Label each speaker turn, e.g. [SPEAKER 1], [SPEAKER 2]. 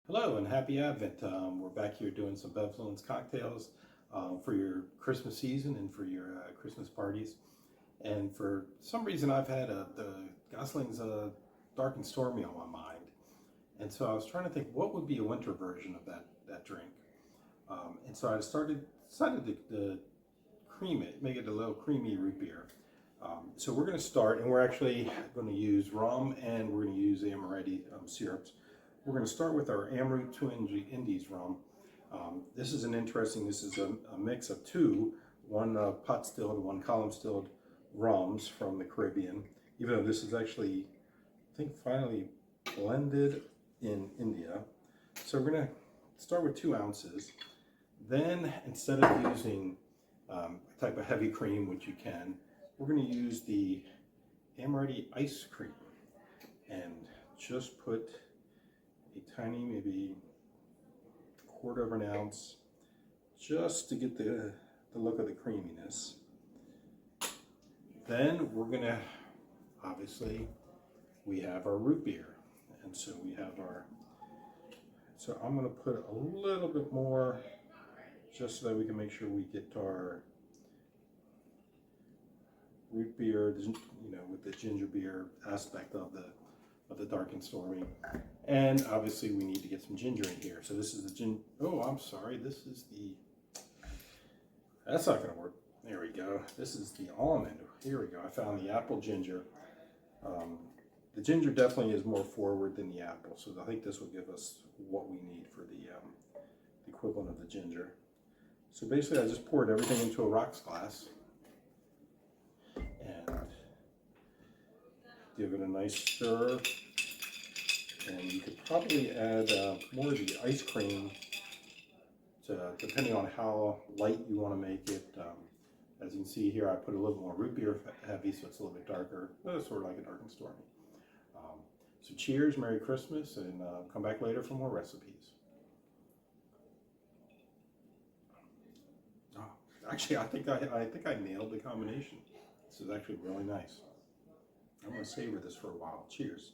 [SPEAKER 1] Hello and happy Advent. We're back here doing some Bevlin's cocktails for your Christmas season and for your Christmas parties. And for some reason I've had the Goslings Dark and Stormy on my mind. And so I was trying to think what would be a winter version of that drink. And so I decided to cream it, make it a little creamy root beer. So we're going to start, and we're actually going to use rum and we're going to use Amoretti syrups. We're going to start with our Amrut Two Indies Rum. This is a mix of two, one pot distilled and one column distilled rums from the Caribbean, even though this is actually, I think, finally blended in India. So we're going to start with 2 ounces. Then, instead of using a type of heavy cream, which you can, we're going to use the Amoretti ice cream and just put a tiny, maybe 1/4 of an ounce, just to get the look of the creaminess. Then we're gonna, obviously, we have our root beer, and so we have so I'm gonna put a little bit more, just so that we can make sure we get our root beer, with the ginger beer aspect of the Dark and Stormy. And obviously we need to get some ginger in here. So this is the I'm sorry, that's not gonna work. There we go. This is the almond. Here we go. I found the apple ginger. The ginger definitely is more forward than the apple, so I think this will give us what we need for the equivalent of the ginger. So basically I just poured everything into a rocks glass and give it a nice stir. And you could probably add more of the ice cream, depending on how light you want to make it. As you can see here, I put a little more root beer heavy, so it's a little bit darker, sort of like a Dark and Stormy. So cheers, Merry Christmas, and come back later for more recipes. Oh, actually, I think I nailed the combination. This is actually really nice. I'm going to savor this for a while. Cheers.